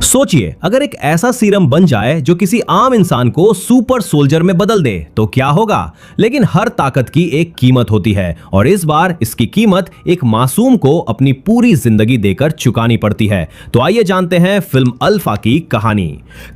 सोचिए, अगर एक ऐसा सीरम बन जाए जो किसी आम इंसान को सुपर सोल्जर में बदल दे तो क्या होगा। लेकिन हर ताकत की एक कीमत होती है और इस बार इसकी कीमत एक मासूम को अपनी पूरी जिंदगी देकर चुकानी पड़ती है। तो आइए जानते हैं फिल्म अल्फा की कहानी।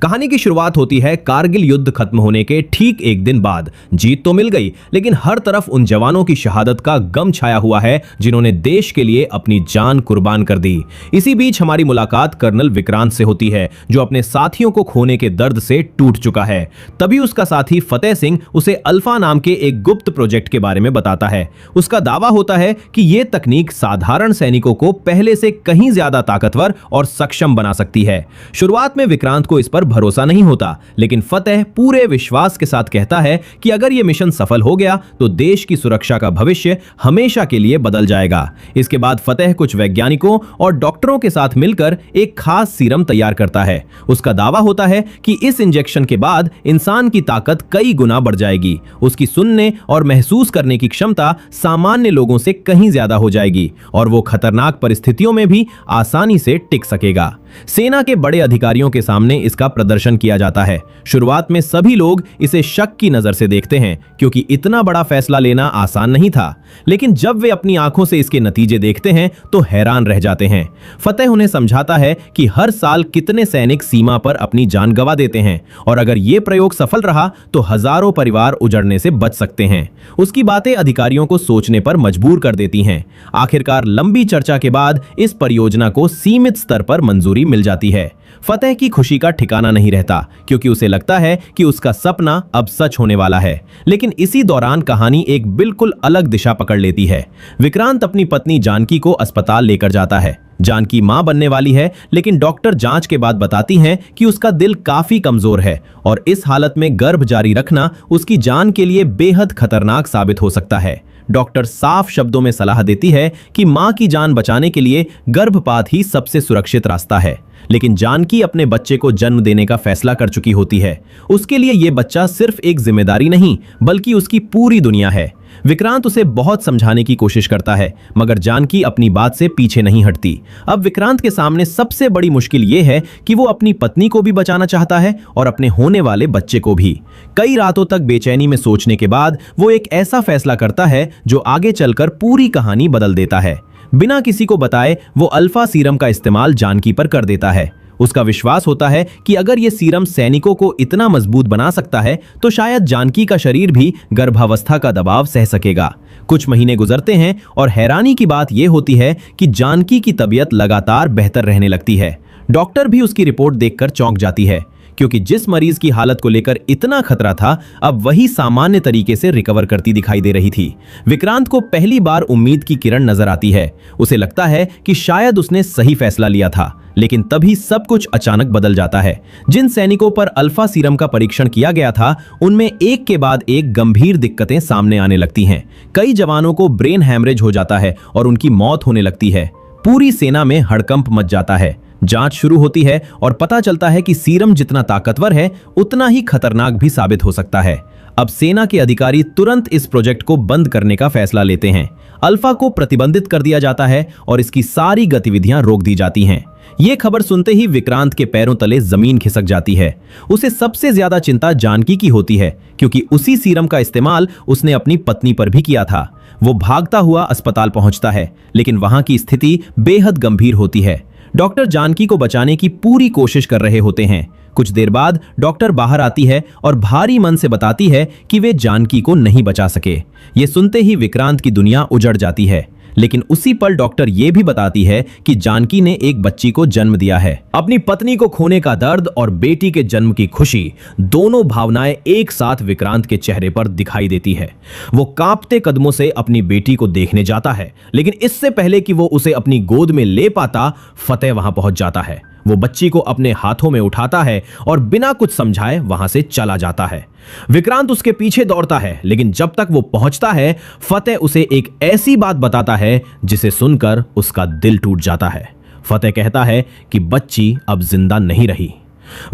कहानी की शुरुआत होती है कारगिल युद्ध खत्म होने के ठीक एक दिन बाद। जीत तो मिल गई, लेकिन हर तरफ उन जवानों की शहादत का गम छाया हुआ है जिन्होंने देश के लिए अपनी जान कुर्बान कर दी। इसी बीच हमारी मुलाकात कर्नल विक्रांत से होती है, जो अपने साथियों को खोने के दर्द से टूट चुका है। तभी उसका साथी फतेह सिंह उसे अल्फा नाम के एक गुप्त प्रोजेक्ट के बारे में बताता है। उसका दावा होता है कि यह तकनीक साधारण सैनिकों को पहले से कहीं ज्यादा ताकतवर और सक्षम बना सकती है। शुरुआत में विक्रांत को इस पर भरोसा नहीं होता, लेकिन फतेह पूरे विश्वास के साथ कहता है कि अगर यह मिशन सफल हो गया तो देश की सुरक्षा का भविष्य हमेशा के लिए बदल जाएगा। इसके बाद फतेह कुछ वैज्ञानिकों और डॉक्टरों के साथ मिलकर एक खास सीरम तैयार करता है। उसका दावा होता है कि इस इंजेक्शन के बाद इंसान की ताकत कई गुना बढ़ जाएगी। उसकी सुनने और महसूस करने की क्षमता सामान्य लोगों से कहीं ज्यादा हो जाएगी और वो खतरनाक परिस्थितियों में भी आसानी से टिक सकेगा। सेना के बड़े अधिकारियों के सामने इसका प्रदर्शन किया जाता है। शुरुआत में सभी लोग इसे शक की नजर से देखते हैं, क्योंकि इतना बड़ा फैसला लेना आसान नहीं था। लेकिन जब वे अपनी आंखों से इसके नतीजे देखते हैं तो हैरान रह जाते हैं। फतेह उन्हें समझाता है कि हर साल कितने सैनिक सीमा पर अपनी जान गंवा देते हैं और अगर ये प्रयोग सफल रहा तो हजारों परिवार उजड़ने से बच सकते हैं। उसकी बातें अधिकारियों को सोचने पर मजबूर कर देती हैं। आखिरकार लंबी चर्चा के बाद इस परियोजना को सीमित स्तर पर मंजूरी मिल जाती है। फतेह की खुशी का ठिकाना नहीं रहता, क्योंकि उसे लगता है कि उसका सपना अब सच होने वाला है। लेकिन इसी दौरान कहानी एक बिल्कुल अलग दिशा पकड़ लेती है। विक्रांत अपनी पत्नी जानकी को अस्पताल लेकर जाता है। जानकी मां बनने वाली है, लेकिन डॉक्टर जांच के बाद बताती हैं कि उसका दिल काफी कमजोर है और इस हालत में गर्भ जारी रखना उसकी जान के लिए बेहद खतरनाक साबित हो सकता है। डॉक्टर साफ शब्दों में सलाह देती है कि मां की जान बचाने के लिए गर्भपात ही सबसे सुरक्षित रास्ता है। लेकिन जानकी अपने बच्चे को जन्म देने का फैसला कर चुकी होती है। उसके लिए यह बच्चा सिर्फ एक जिम्मेदारी नहीं, बल्कि उसकी पूरी दुनिया है। विक्रांत उसे बहुत समझाने की कोशिश करता है, मगर जानकी अपनी बात से पीछे नहीं हटती। अब विक्रांत के सामने सबसे बड़ी मुश्किल यह है कि वो अपनी पत्नी को भी बचाना चाहता है और अपने होने वाले बच्चे को भी। कई रातों तक बेचैनी में सोचने के बाद वो एक ऐसा फैसला करता है जो आगे चलकर पूरी कहानी बदल देता है। बिना किसी को बताए वो अल्फा सीरम का इस्तेमाल जानकी पर कर देता है। उसका विश्वास होता है कि अगर यह सीरम सैनिकों को इतना मजबूत बना सकता है तो शायद जानकी का शरीर भी गर्भावस्था का दबाव सह सकेगा। कुछ महीने गुजरते हैं और हैरानी की बात यह होती है कि जानकी की तबीयत लगातार बेहतर रहने लगती है। डॉक्टर भी उसकी रिपोर्ट देखकर चौंक जाती है, क्योंकि जिस मरीज की हालत को लेकर इतना खतरा था, अब वही सामान्य तरीके से रिकवर करती दिखाई दे रही थी। विक्रांत को पहली बार उम्मीद की किरण नजर आती है। उसे लगता है कि शायद उसने सही फैसला लिया था, लेकिन तभी सब कुछ अचानक बदल जाता है। जिन सैनिकों पर अल्फा सीरम का परीक्षण किया गया था, उनमें एक के बाद एक गंभीर दिक्कतें सामने आने लगती हैं। कई जवानों को ब्रेन हैमरेज हो जाता है और उनकी मौत होने लगती है। पूरी सेना में हड़कंप मच जाता है। जांच शुरू होती है और पता चलता है कि सीरम जितना ताकतवर है, उतना ही खतरनाक भी साबित हो सकता है। अब सेना के अधिकारी तुरंत इस प्रोजेक्ट को बंद करने का फैसला लेते हैं। अल्फा को प्रतिबंधित कर दिया जाता है और इसकी सारी गतिविधियां रोक दी जाती हैं। यह खबर सुनते ही विक्रांत के पैरों तले जमीन खिसक जाती है। उसे सबसे ज्यादा चिंता जानकी की होती है, क्योंकि उसी सीरम का इस्तेमाल उसने अपनी पत्नी पर भी किया था। वो भागता हुआ अस्पताल पहुंचता है, लेकिन वहां की स्थिति बेहद गंभीर होती है। डॉक्टर जानकी को बचाने की पूरी कोशिश कर रहे होते हैं। कुछ देर बाद डॉक्टर बाहर आती है और भारी मन से बताती है कि वे जानकी को नहीं बचा सके। ये सुनते ही विक्रांत की दुनिया उजड़ जाती है। लेकिन उसी पल डॉक्टर ये भी बताती है कि जानकी ने एक बच्ची को जन्म दिया है। अपनी पत्नी को खोने का दर्द और बेटी के जन्म की खुशी, दोनों भावनाएं एक साथ विक्रांत के चेहरे पर दिखाई देती है। वो कांपते कदमों से अपनी बेटी को देखने जाता है, लेकिन इससे पहले कि वो उसे अपनी गोद में ले पाता, फतेह वहां पहुंच जाता है। वो बच्ची को अपने हाथों में उठाता है और बिना कुछ समझाए वहां से चला जाता है। विक्रांत उसके पीछे दौड़ता है, लेकिन जब तक वो पहुंचता है, फतेह उसे एक ऐसी बात बताता है जिसे सुनकर उसका दिल टूट जाता है। फतेह कहता है कि बच्ची अब जिंदा नहीं रही।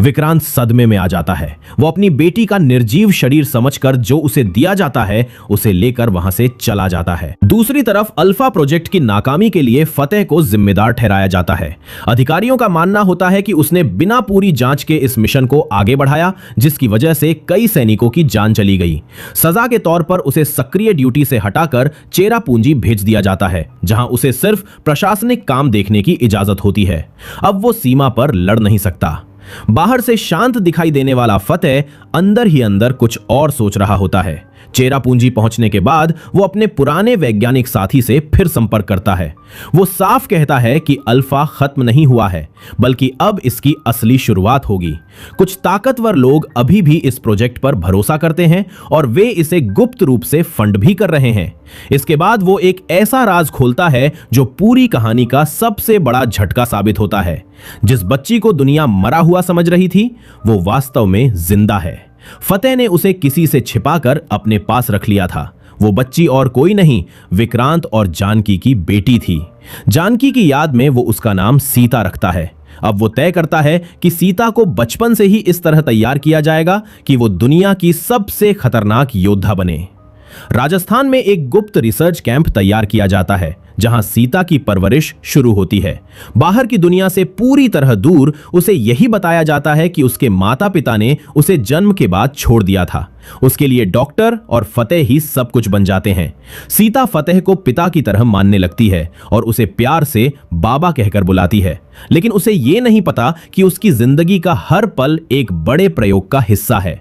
विक्रांत सदमे में आ जाता है। वो अपनी बेटी का निर्जीव शरीर समझकर जो उसे दिया जाता है उसे लेकर वहां से चला जाता है। दूसरी तरफ अल्फा प्रोजेक्ट की नाकामी के लिए फतेह को जिम्मेदार ठहराया जाता है। अधिकारियों का मानना होता है कि उसने बिना पूरी जांच के इस मिशन को आगे बढ़ाया, जिसकी वजह से कई सैनिकों की जान चली गई। सजा के तौर पर उसे सक्रिय ड्यूटी से हटाकर चेरापूंजी भेज दिया जाता है, जहां उसे सिर्फ प्रशासनिक काम देखने की इजाजत होती है। अब वो सीमा पर लड़ नहीं सकता। बाहर से शांत दिखाई देने वाला फतेह अंदर ही अंदर कुछ और सोच रहा होता है। चेरापूंजी पहुंचने के बाद वो अपने पुराने वैज्ञानिक साथी से फिर संपर्क करता है। वो साफ कहता है कि अल्फा खत्म नहीं हुआ है, बल्कि अब इसकी असली शुरुआत होगी। कुछ ताकतवर लोग अभी भी इस प्रोजेक्ट पर भरोसा करते हैं और वे इसे गुप्त रूप से फंड भी कर रहे हैं। इसके बाद वो एक ऐसा राज खोलता है जो पूरी कहानी का सबसे बड़ा झटका साबित होता है। जिस बच्ची को दुनिया मरा हुआ समझ रही थी, वो वास्तव में जिंदा है। फतेह ने उसे किसी से छिपाकर अपने पास रख लिया था। वो बच्ची और कोई नहीं, विक्रांत और जानकी की बेटी थी। जानकी की याद में वो उसका नाम सीता रखता है। अब वो तय करता है कि सीता को बचपन से ही इस तरह तैयार किया जाएगा कि वो दुनिया की सबसे खतरनाक योद्धा बने। राजस्थान में एक गुप्त रिसर्च कैंप तैयार किया जाता है, जहां सीता की परवरिश शुरू होती है। बाहर की दुनिया से पूरी तरह दूर उसे यही बताया जाता है कि उसके माता पिता ने उसे जन्म के बाद छोड़ दिया था। उसके लिए डॉक्टर और फतेह ही सब कुछ बन जाते हैं। सीता फतेह को पिता की तरह मानने लगती है और उसे प्यार से बाबा कहकर बुलाती है, लेकिन उसे ये नहीं पता कि उसकी जिंदगी का हर पल एक बड़े प्रयोग का हिस्सा है।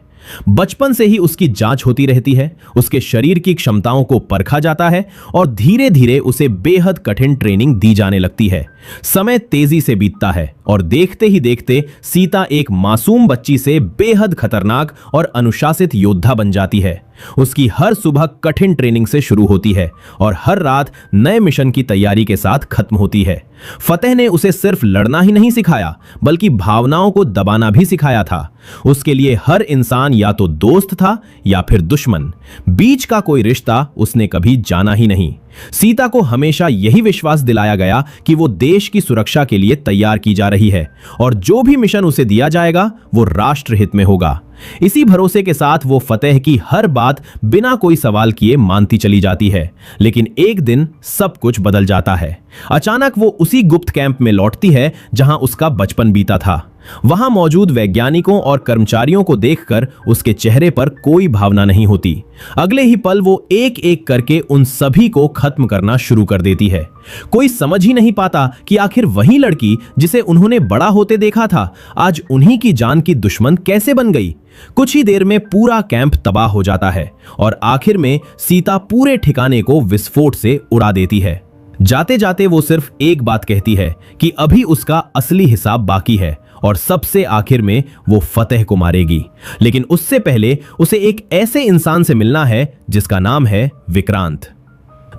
बचपन से ही उसकी जांच होती रहती है, उसके शरीर की क्षमताओं को परखा जाता है और धीरे धीरे उसे बेहद कठिन ट्रेनिंग दी जाने लगती है। समय तेजी से बीतता है और देखते ही देखते सीता एक मासूम बच्ची से बेहद खतरनाक और अनुशासित योद्धा बन जाती है। उसकी हर सुबह कठिन ट्रेनिंग से शुरू होती है और हर रात नए मिशन की तैयारी के साथ खत्म होती है। फतेह ने उसे सिर्फ लड़ना ही नहीं सिखाया, बल्कि भावनाओं को दबाना भी सिखाया था। उसके लिए हर इंसान या तो दोस्त था या फिर दुश्मन। बीच का कोई रिश्ता उसने कभी जाना ही नहीं। सीता को हमेशा यही विश्वास दिलाया गया कि वो देश की सुरक्षा के लिए तैयार की जा रही है और जो भी मिशन उसे दिया जाएगा वो राष्ट्रहित में होगा। इसी भरोसे के साथ वो फतेह की हर बात बिना कोई सवाल किए मानती चली जाती है। लेकिन एक दिन सब कुछ बदल जाता है। अचानक वो उसी गुप्त कैंप में लौटती है जहां उसका बचपन बीता था। वहां मौजूद वैज्ञानिकों और कर्मचारियों को देखकर उसके चेहरे पर कोई भावना नहीं होती। अगले ही पल वो एक एक करके उन सभी को खत्म करना शुरू कर देती है। कोई समझ ही नहीं पाता कि आखिर वही लड़की जिसे उन्होंने बड़ा होते देखा था, आज उन्हीं की जान की दुश्मन कैसे बन गई। कुछ ही देर में पूरा कैंप तबाह हो जाता है और आखिर में सीता पूरे ठिकाने को विस्फोट से उड़ा देती है। जाते जाते वो सिर्फ एक बात कहती है कि अभी उसका असली हिसाब बाकी है और सबसे आखिर में वो फतेह को मारेगी। लेकिन उससे पहले उसे एक ऐसे इंसान से मिलना है जिसका नाम है विक्रांत।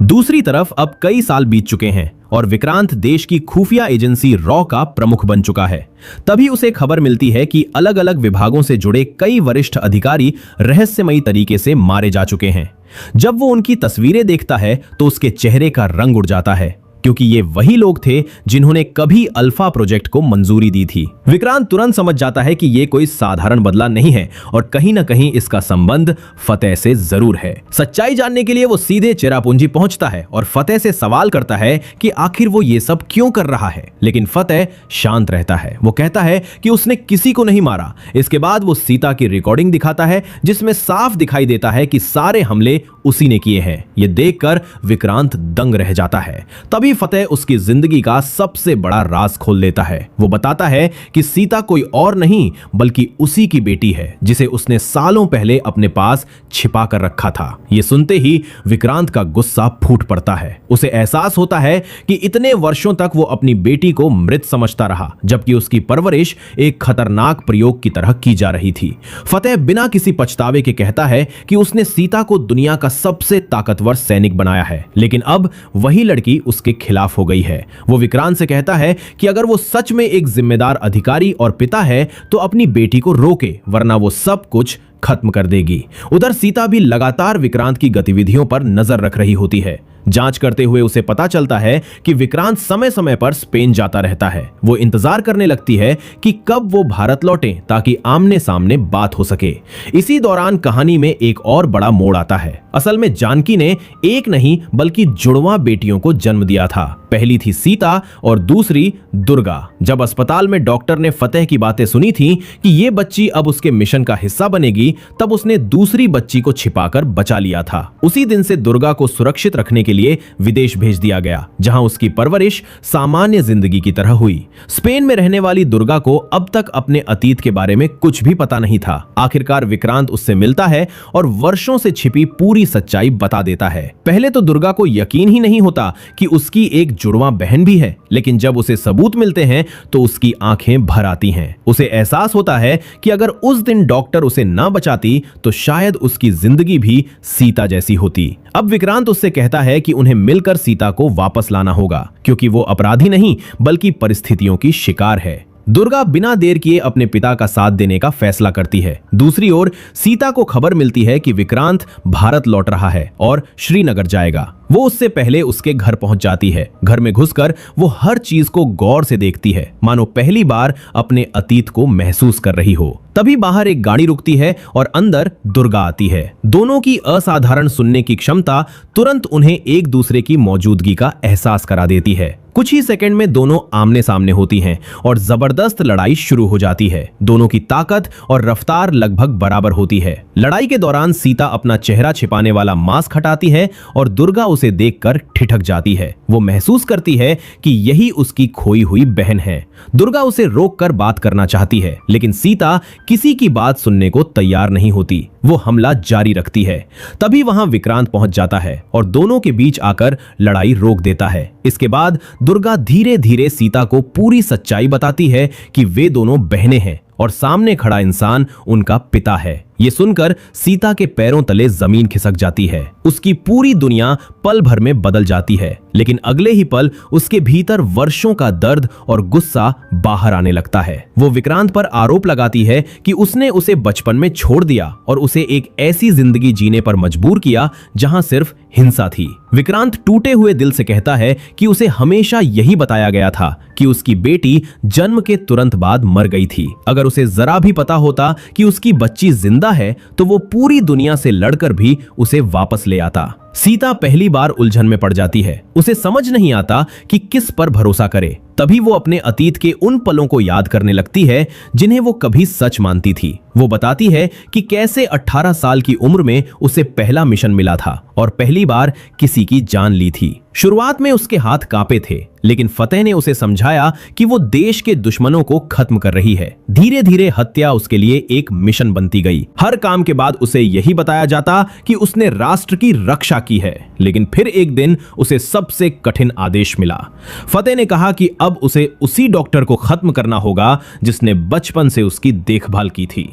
दूसरी तरफ अब कई साल बीत चुके हैं और विक्रांत देश की खुफिया एजेंसी रॉ का प्रमुख बन चुका है। तभी उसे खबर मिलती है कि अलग अलग विभागों से जुड़े कई वरिष्ठ अधिकारी रहस्यमयी तरीके से मारे जा चुके हैं। जब वो उनकी तस्वीरें देखता है तो उसके चेहरे का रंग उड़ जाता है, क्योंकि ये वही लोग थे जिन्होंने कभी अल्फा प्रोजेक्ट को मंजूरी दी थी। विक्रांत तुरंत समझ जाता है कि ये कोई साधारण बदला नहीं है और कहीं ना कहीं इसका संबंध फतेह से जरूर है। सच्चाई जानने के लिए वो सीधे चेरापूंजी पहुंचता है और फतेह से सवाल करता है कि आखिर वो ये सब क्यों कर रहा है। लेकिन फतेह शांत रहता है। वो कहता है कि उसने किसी को नहीं मारा। इसके बाद वो सीता की रिकॉर्डिंग दिखाता है जिसमें साफ दिखाई देता है कि सारे हमले उसी ने किए हैं। ये देखकर विक्रांत दंग रह जाता है। तभी फतेह उसकी जिंदगी का सबसे बड़ा राज खोल लेता है। वो बताता है कि सीता कोई और नहीं बल्कि उसी की बेटी है, जिसे उसने सालों पहले अपने पास छिपा कर रखा था। ये सुनते ही विक्रांत का गुस्सा फूट पड़ता है। उसे एहसास होता है कि इतने वर्षों तक वो अपनी बेटी को मृत समझता रहा, जबकि उसकी परवरिश एक खतरनाक प्रयोग की तरह की जा रही थी। फतेह बिना किसी पछतावे के कहता है कि उसने सीता को दुनिया का सबसे ताकतवर सैनिक बनाया है, लेकिन अब वही लड़की उसके खिलाफ हो गई है। वो विक्रांत से कहता है कि अगर वो सच में एक जिम्मेदार अधिकारी और पिता है तो अपनी बेटी को रोके, वरना वो सब कुछ खत्म कर देगी। उधर सीता भी लगातार विक्रांत की गतिविधियों पर नजर रख रही होती है। जांच करते हुए उसे पता चलता है कि विक्रांत समय समय पर स्पेन जाता रहता है। वो इंतजार करने लगती है कि कब वो भारत लौटे ताकि आमने सामने बात हो सके। इसी दौरान कहानी में एक और बड़ा मोड़ आता है। असल में जानकी ने एक नहीं बल्कि जुड़वा बेटियों को जन्म दिया था। पहली थी सीता और दूसरी दुर्गा। जब अस्पताल में डॉक्टर ने फतेह की बातें सुनी थी कि ये बच्ची अब उसके मिशन का हिस्सा बनेगी, तब उसने दूसरी बच्ची को छिपाकर बचा लिया था। उसी दिन से दुर्गा को सुरक्षित रखने के लिए विदेश भेज दिया गया, जहां उसकी परवरिश सामान्य जिंदगी की तरह हुई। स्पेन में रहने वाली दुर्गा को अब तक अपने अतीत के बारे में कुछ भी पता नहीं था। आखिरकार विक्रांत उससे मिलता है और वर्षों से छिपी पूरी सच्चाई बता देता है। पहले तो दुर्गा को यकीन ही नहीं होता कि उसकी एक जुड़वा बहन भी है, लेकिन जब उसे सबूत मिलते हैं तो उसकी आंखें भर आती हैं। उसे एहसास होता है कि अगर उस दिन डॉक्टर उसे ना बचाती तो शायद उसकी जिंदगी भी सीता जैसी होती। अब विक्रांत उससे कहता है कि उन्हें मिलकर सीता को वापस लाना होगा, क्योंकि वो अपराधी नहीं बल्कि परिस्थितियों की शिकार है। दुर्गा बिना देर किए अपने पिता का साथ देने का फैसला करती है। दूसरी ओर सीता को खबर मिलती है कि विक्रांत भारत लौट रहा है और श्रीनगर जाएगा। वो उससे पहले उसके घर पहुंच जाती है। घर में घुसकर वो हर चीज को गौर से देखती है, मानो पहली बार अपने अतीत को महसूस कर रही हो। तभी बाहर एक गाड़ी रुकती है और अंदर दुर्गा आती है। दोनों की असाधारण सुनने की क्षमता तुरंत उन्हें एक दूसरे की मौजूदगी का एहसास करा देती है। कुछ ही सेकंड में दोनों आमने सामने होती हैं और जबरदस्त लड़ाई शुरू हो जाती है। दोनों की ताकत और रफ्तार लगभग बराबर होती है। लड़ाई के दौरान सीता अपना चेहरा छिपाने वाला मास्क हटाती है और दुर्गा उसे देखकर ठिठक जाती है। वो महसूस करती है कि यही उसकी खोई हुई बहन है। दुर्गा उसे रोककर बात करना चाहती है, लेकिन सीता किसी की बात सुनने को तैयार नहीं होती। वो हमला जारी रखती है। तभी वहां विक्रांत पहुंच जाता है और दोनों के बीच आकर लड़ाई रोक देता है। इसके बाद दुर्गा धीरे धीरे सीता को पूरी सच्चाई बताती है कि वे दोनों बहनें हैं और सामने खड़ा इंसान उनका पिता है। ये सुनकर सीता के पैरों तले जमीन खिसक जाती है। उसकी पूरी दुनिया पल भर में बदल जाती है, लेकिन अगले ही पल उसके भीतर वर्षों का दर्द और गुस्सा बाहर आने लगता है। वो विक्रांत पर आरोप लगाती है कि उसने उसे बचपन में छोड़ दिया और उसे एक ऐसी जिंदगी जीने पर मजबूर किया जहां सिर्फ हिंसा थी। विक्रांत टूटे हुए दिल से कहता है कि उसे हमेशा यही बताया गया था कि उसकी बेटी जन्म के तुरंत बाद मर गई थी। अगर उसे जरा भी पता होता कि उसकी बच्ची जिंदा है तो वो पूरी दुनिया से लड़कर भी उसे वापस ले आता। सीता पहली बार उलझन में पड़ जाती है। उसे समझ नहीं आता कि किस पर भरोसा करे। तभी वो अपने अतीत के उन पलों को याद करने लगती है जिन्हें वो कभी सच मानती थी। वो बताती है कि कैसे 18 साल की उम्र में उसे पहला मिशन मिला था और पहली बार किसी की जान ली थी। शुरुआत में उसके हाथ कांपे थे, लेकिन फतेह ने उसे समझाया कि वो देश के दुश्मनों को खत्म कर रही है। धीरे धीरे हत्या उसके लिए एक मिशन बनती गई। हर काम के बाद उसे यही बताया जाता कि उसने राष्ट्र की रक्षा की है, लेकिन फिर एक दिन उसे सबसे कठिन आदेश मिला। फतेह ने कहा कि अब उसे उसी डॉक्टर को खत्म करना होगा जिसने बचपन से उसकी देखभाल की थी।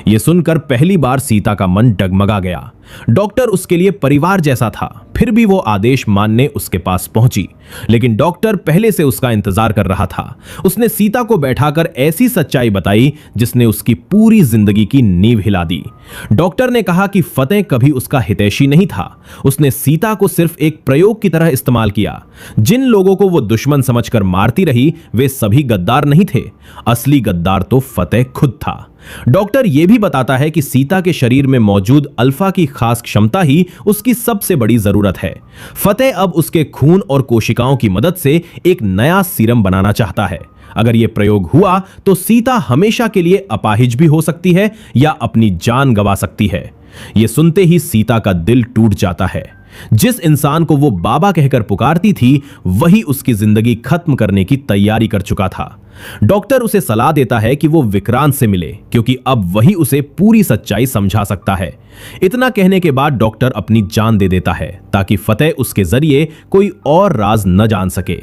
यह सुनकर पहली बार सीता का मन डगमगा गया। डॉक्टर उसके लिए परिवार जैसा था। फिर भी वो आदेश मानने उसके पास पहुंची, लेकिन डॉक्टर पहले से उसका इंतजार कर रहा था। उसने सीता को बैठाकर ऐसी सच्चाई बताई जिसने उसकी पूरी जिंदगी की नींव हिला दी। डॉक्टर ने कहा कि फतेह कभी उसका हितैषी नहीं था। उसने सीता को सिर्फ एक प्रयोग की तरह इस्तेमाल किया। जिन लोगों को वो दुश्मन समझकर मारती रही वे सभी गद्दार नहीं थे। असली गद्दार तो फतेह खुद था। डॉक्टर यह भी बताता है कि सीता के शरीर में मौजूद अल्फा की खास क्षमता ही उसकी सबसे बड़ी जरूरत है। फतेह अब उसके खून और कोशिकाओं की मदद से एक नया सीरम बनाना चाहता है। अगर यह प्रयोग हुआ तो सीता हमेशा के लिए अपाहिज भी हो सकती है या अपनी जान गंवा सकती है। यह सुनते ही सीता का दिल टूट जाता है। जिस इंसान को वो बाबा कहकर पुकारती थी वही उसकी जिंदगी खत्म करने की तैयारी कर चुका था। डॉक्टर उसे सलाह देता है कि वो विक्रांत से मिले, क्योंकि अब वही उसे पूरी सच्चाई समझा सकता है। इतना कहने के बाद डॉक्टर अपनी जान दे देता है ताकि फतेह उसके जरिए कोई और राज न जान सके।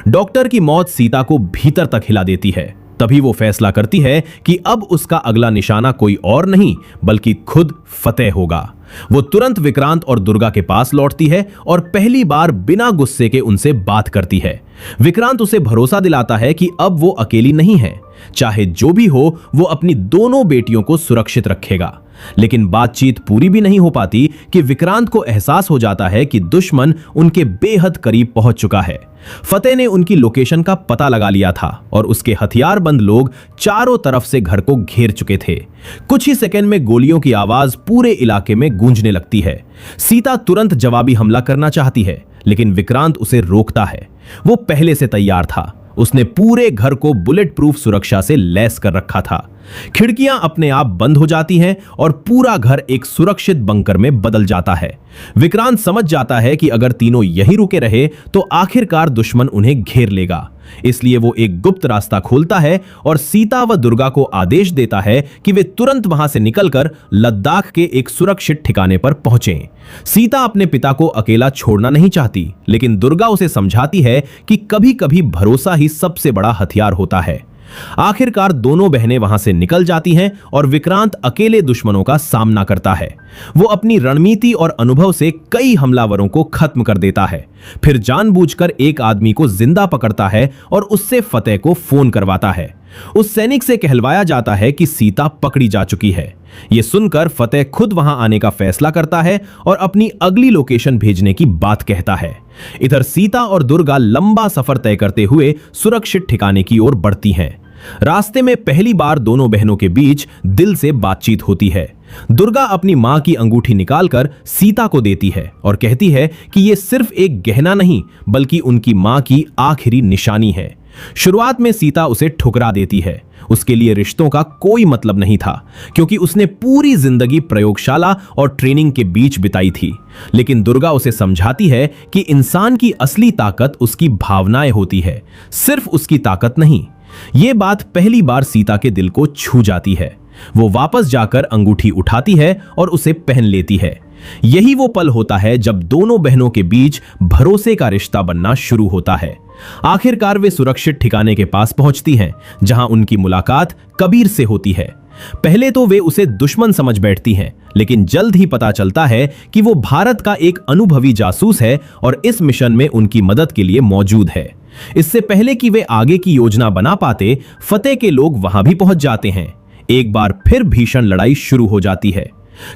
डॉक्टर की मौत सीता को भीतर तक हिला देती है। तभी वो फैसला करती है कि अब उसका अगला निशाना कोई और नहीं बल्कि खुद फतेह होगा। वो तुरंत विक्रांत और दुर्गा के पास लौटती है और पहली बार बिना गुस्से के उनसे बात करती है। विक्रांत उसे भरोसा दिलाता है कि अब वो अकेली नहीं है। चाहे जो भी हो वो अपनी दोनों बेटियों को सुरक्षित रखेगा। लेकिन बातचीत पूरी भी नहीं हो पाती कि विक्रांत को एहसास हो जाता है कि दुश्मन उनके बेहद करीब पहुंच चुका है। फतेह ने उनकी लोकेशन का पता लगा लिया था और उसके हथियारबंद लोग चारों तरफ से घर को घेर चुके थे। कुछ ही सेकंड में गोलियों की आवाज पूरे इलाके में गूंजने लगती है। सीता तुरंत जवाबी हमला करना चाहती है, लेकिन विक्रांत उसे रोकता है। वो पहले से तैयार था। उसने पूरे घर को बुलेट प्रूफ सुरक्षा से लैस कर रखा था। खिड़कियां अपने आप बंद हो जाती हैं और पूरा घर एक सुरक्षित बंकर में बदल जाता है। विक्रांत समझ जाता है कि अगर तीनों यहीं रुके रहे तो आखिरकार दुश्मन उन्हें घेर लेगा। इसलिए वो एक गुप्त रास्ता खोलता है और सीता व दुर्गा को आदेश देता है कि वे तुरंत वहां से निकलकर लद्दाख के एक सुरक्षित ठिकाने पर पहुंचें। सीता अपने पिता को अकेला छोड़ना नहीं चाहती, लेकिन दुर्गा उसे समझाती है कि कभी-कभी भरोसा ही सबसे बड़ा हथियार होता है। आखिरकार दोनों बहनें वहां से निकल जाती हैं और विक्रांत अकेले दुश्मनों का सामना करता है। वो अपनी रणनीति और अनुभव से कई हमलावरों को खत्म कर देता है। फिर जानबूझकर एक आदमी को जिंदा पकड़ता है और उससे फतेह को फोन करवाता है। उस सैनिक से कहलवाया जाता है कि सीता पकड़ी जा चुकी है। यह सुनकर फतेह खुद वहां आने का फैसला करता है और अपनी अगली लोकेशन भेजने की बात कहता है। इधर सीता और दुर्गा लंबा सफर तय करते हुए सुरक्षित ठिकाने की ओर बढ़ती हैं। रास्ते में पहली बार दोनों बहनों के बीच दिल से बातचीत होती है। दुर्गा अपनी मां की अंगूठी निकालकर सीता को देती है और कहती है कि यह सिर्फ एक गहना नहीं बल्कि उनकी मां की आखिरी निशानी है। शुरुआत में सीता उसे ठुकरा देती है। उसके लिए रिश्तों का कोई मतलब नहीं था, क्योंकि उसने पूरी जिंदगी प्रयोगशाला और ट्रेनिंग के बीच बिताई थी। लेकिन दुर्गा उसे समझाती है कि इंसान की असली ताकत उसकी भावनाएं होती है, सिर्फ उसकी ताकत नहीं। यह बात पहली बार सीता के दिल को छू जाती है। वो वापस जाकर अंगूठी उठाती है और उसे पहन लेती है। यही वो पल होता है जब दोनों बहनों के बीच भरोसे का रिश्ता बनना शुरू होता है। आखिरकार वे सुरक्षित ठिकाने के पास पहुंचती हैं, जहां उनकी मुलाकात कबीर से होती है। पहले तो वे उसे दुश्मन समझ बैठती हैं, लेकिन जल्द ही पता चलता है कि वो भारत का एक अनुभवी जासूस है और इस मिशन में उनकी मदद के लिए मौजूद है। इससे पहले कि वे आगे की योजना बना पाते, फतेह के लोग वहां भी पहुंच जाते हैं। एक बार फिर भीषण लड़ाई शुरू हो जाती है।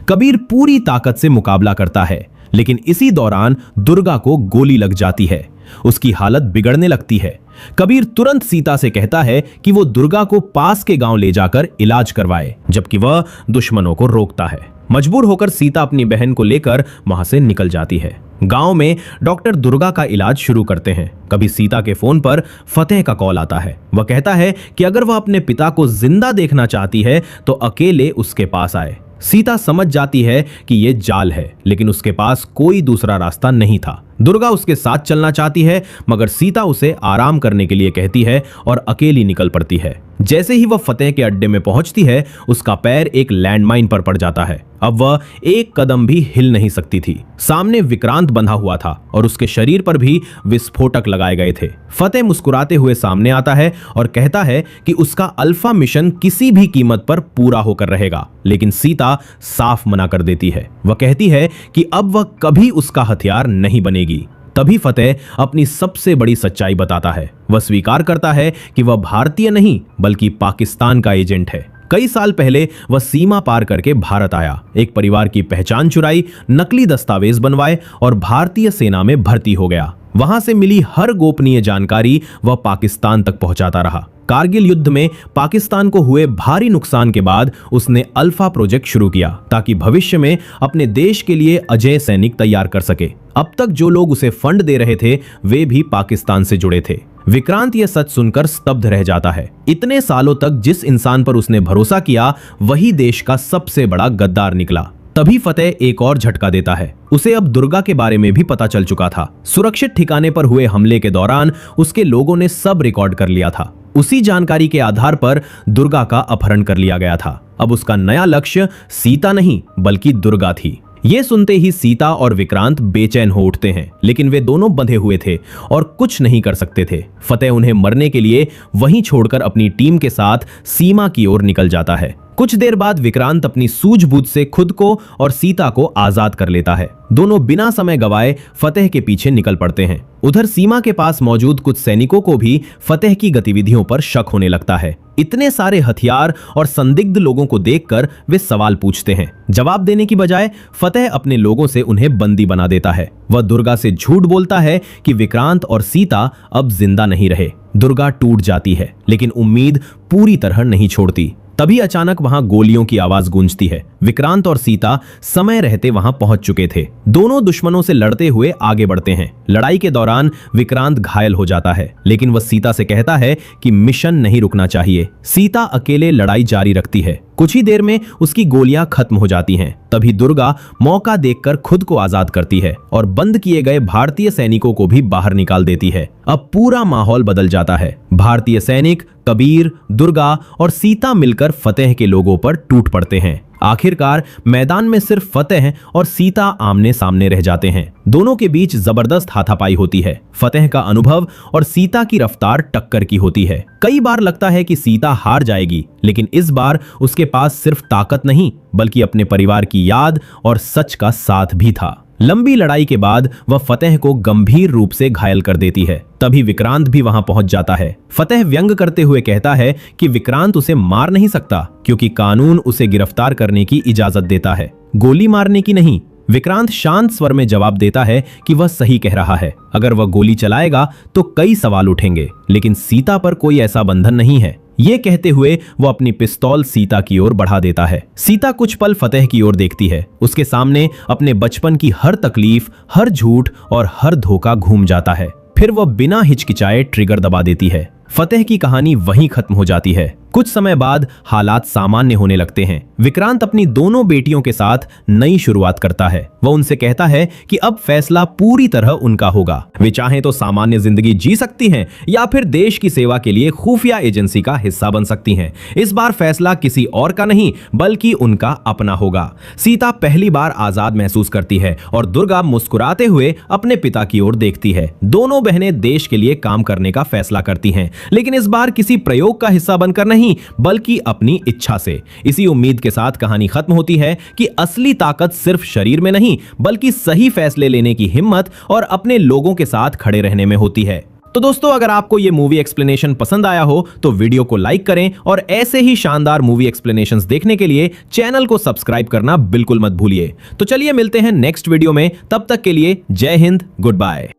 कबीर पूरी ताकत से मुकाबला करता है, लेकिन इसी दौरान दुर्गा को गोली लग जाती है। उसकी हालत बिगड़ने लगती है। कबीर तुरंत सीता से कहता है कि वो दुर्गा को पास के गांव ले जाकर इलाज करवाए, जबकि वह दुश्मनों को रोकता है। मजबूर होकर सीता अपनी बहन को लेकर वहां से निकल जाती है। गांव में डॉक्टर दुर्गा का इलाज शुरू करते हैं। कभी सीता के फोन पर फतेह का कॉल आता है। वह कहता है कि अगर वह अपने पिता को जिंदा देखना चाहती है तो अकेले उसके पास आए। सीता समझ जाती है कि यह जाल है, लेकिन उसके पास कोई दूसरा रास्ता नहीं था। दुर्गा उसके साथ चलना चाहती है, मगर सीता उसे आराम करने के लिए कहती है और अकेली निकल पड़ती है। जैसे ही वह फतेह के अड्डे में पहुंचती है, उसका पैर एक लैंडमाइन पर पड़ जाता है। अब वह एक कदम भी हिल नहीं सकती थी। सामने विक्रांत बंधा हुआ था और उसके शरीर पर भी विस्फोटक लगाए गए थे। फतेह मुस्कुराते हुए सामने आता है और कहता है कि उसका अल्फा मिशन किसी भी कीमत पर पूरा होकर रहेगा, लेकिन सीता साफ मना कर देती है। वह कहती है कि अब वह कभी उसका हथियार नहीं बनेगी। तभी फतेह अपनी सबसे बड़ी सच्चाई बताता है। वह स्वीकार करता है कि वह भारतीय नहीं बल्कि पाकिस्तान का एजेंट है। कई साल पहले वह सीमा पार करके भारत आया, एक परिवार की पहचान चुराई, नकली दस्तावेज बनवाए और भारतीय सेना में भर्ती हो गया। वहां से मिली हर गोपनीय जानकारी वह पाकिस्तान तक पहुंचाता रहा। कारगिल युद्ध में पाकिस्तान को हुए भारी नुकसान के बाद उसने अल्फा प्रोजेक्ट शुरू किया, ताकि भविष्य में अपने देश के लिए अजय सैनिक तैयार कर सके। अब तक जो लोग उसे फंड दे रहे थे वे भी पाकिस्तान से जुड़े थे। विक्रांत यह सच सुनकर स्तब्ध रह जाता है। इतने सालों तक जिस इंसान पर उसने भरोसा किया वही देश का सबसे बड़ा गद्दार निकला। तभी फतेह एक और झटका देता है। उसे अब दुर्गा के बारे में भी पता चल चुका था। सुरक्षित ठिकाने पर हुए हमले के दौरान उसके लोगों ने सब रिकॉर्ड कर लिया था। उसी जानकारी के आधार पर दुर्गा का अपहरण कर लिया गया था। अब उसका नया लक्ष्य सीता नहीं बल्कि दुर्गा थी। ये सुनते ही सीता और विक्रांत बेचैन हो उठते हैं, लेकिन वे दोनों बंधे हुए थे और कुछ नहीं कर सकते थे। फतेह उन्हें मरने के लिए वहीं छोड़कर अपनी टीम के साथ सीमा की ओर निकल जाता है। कुछ देर बाद विक्रांत अपनी सूझबूझ से खुद को और सीता को आजाद कर लेता है। दोनों बिना समय गवाए फतेह के पीछे निकल पड़ते हैं। उधर सीमा के पास मौजूद कुछ सैनिकों को भी फतेह की गतिविधियों पर शक होने लगता है। इतने सारे हथियार और संदिग्ध लोगों को देखकर वे सवाल पूछते हैं। जवाब देने की बजाय फतेह अपने लोगों से उन्हें बंदी बना देता है। वह दुर्गा से झूठ बोलता है कि विक्रांत और सीता अब जिंदा नहीं रहे। दुर्गा टूट जाती है, लेकिन उम्मीद पूरी तरह नहीं छोड़ती। तभी अचानक वहां गोलियों की आवाज गूंजती है। विक्रांत और सीता समय रहते वहां पहुंच चुके थे। दोनों दुश्मनों से लड़ते हुए आगे बढ़ते हैं। लड़ाई के दौरान विक्रांत घायल हो जाता है, लेकिन वह सीता से कहता है कि मिशन नहीं रुकना चाहिए। सीता अकेले लड़ाई जारी रखती है। कुछ ही देर में उसकी गोलियां खत्म हो जाती हैं। तभी दुर्गा मौका देखकर खुद को आजाद करती है और बंद किए गए भारतीय सैनिकों को भी बाहर निकाल देती है। अब पूरा माहौल बदल जाता है। भारतीय सैनिक, कबीर, दुर्गा और सीता मिलकर फतेह के लोगों पर टूट पड़ते हैं। आखिरकार मैदान में सिर्फ फतेह और सीता आमने सामने रह जाते हैं। दोनों के बीच जबरदस्त हाथापाई होती है। फतेह का अनुभव और सीता की रफ्तार टक्कर की होती है। कई बार लगता है कि सीता हार जाएगी, लेकिन इस बार उसके पास सिर्फ ताकत नहीं, बल्कि अपने परिवार की याद और सच का साथ भी था। लंबी लड़ाई के बाद वह फतेह को गंभीर रूप से घायल कर देती है। तभी विक्रांत भी वहां पहुंच जाता है। फतेह व्यंग करते हुए कहता है कि विक्रांत उसे मार नहीं सकता, क्योंकि कानून उसे गिरफ्तार करने की इजाजत देता है, गोली मारने की नहीं। विक्रांत शांत स्वर में जवाब देता है कि वह सही कह रहा है। अगर वह गोली चलाएगा तो कई सवाल उठेंगे, लेकिन सीता पर कोई ऐसा बंधन नहीं है। ये कहते हुए वो अपनी पिस्तौल सीता की ओर बढ़ा देता है। सीता कुछ पल फतेह की ओर देखती है। उसके सामने अपने बचपन की हर तकलीफ, हर झूठ और हर धोखा घूम जाता है। फिर वह बिना हिचकिचाए ट्रिगर दबा देती है। फतेह की कहानी वहीं खत्म हो जाती है। कुछ समय बाद हालात सामान्य होने लगते हैं। विक्रांत अपनी दोनों बेटियों के साथ नई शुरुआत करता है। वह उनसे कहता है कि अब फैसला पूरी तरह उनका होगा। वे चाहें तो सामान्य जिंदगी जी सकती हैं या फिर देश की सेवा के लिए खुफिया एजेंसी का हिस्सा बन सकती हैं। इस बार फैसला किसी और का नहीं, बल्कि उनका अपना होगा। सीता पहली बार आजाद महसूस करती है और दुर्गा मुस्कुराते हुए अपने पिता की ओर देखती है। दोनों बहनें देश के लिए काम करने का फैसला करती हैं, लेकिन इस बार किसी प्रयोग का हिस्सा बनकर नहीं, बल्कि अपनी इच्छा से। इसी उम्मीद के साथ कहानी खत्म होती है कि असली ताकत सिर्फ शरीर में नहीं, बल्कि सही फैसले लेने की हिम्मत और अपने लोगों के साथ खड़े रहने में होती है। तो दोस्तों, अगर आपको ये मूवी एक्सप्लेनेशन पसंद आया हो तो वीडियो को लाइक करें और ऐसे ही शानदार मूवी एक्सप्लेनेशंस देखने के लिए चैनल को सब्सक्राइब करना बिल्कुल मत भूलिए। तो चलिए मिलते हैं नेक्स्ट वीडियो में। तब तक के लिए जय हिंद, गुड बाय।